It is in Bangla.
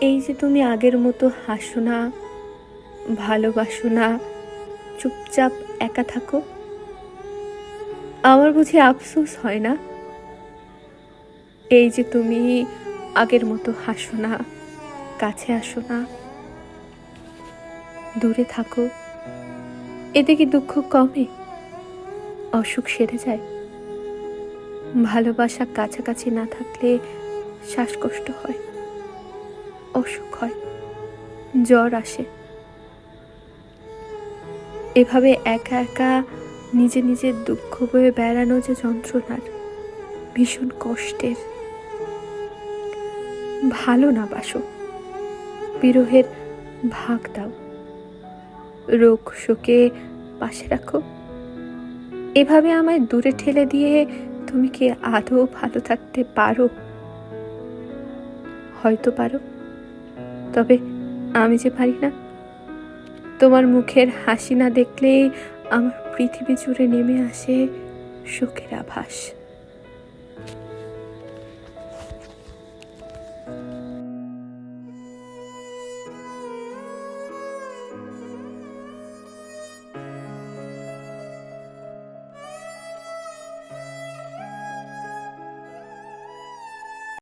এই যে তুমি আগের মতো হাসো না, ভালোবাসো না, চুপচাপ একা থাকো, আমার বুঝি আফসোস হয় না? এই যে তুমি আগের মতো হাসো না, কাছে আসো না, দূরে থাকো, এতে কি দুঃখ কমে? অসুখ সেরে যায়? ভালোবাসা কাছাকাছি না থাকলে শ্বাসকষ্ট হয়, অসুখ হয়, জ্বর আসে। এভাবে একা একা নিজে নিজের দুঃখ বয়ে বেড়ানো যে যন্ত্রণার, ভীষণ কষ্টের। ভালো না বাসো, বিরহের ভাগ দাও, রোগ শোকে পাশে রাখো। এভাবে আমায় দূরে ঠেলে দিয়ে তুমি কি আদৌ ভালো থাকতে পারো? হয়তো পারো, তবে আমি যে পারি না। তোমার মুখের হাসি না দেখলেই আমার পৃথিবী জুড়ে নেমে আসে শোকের আভাস।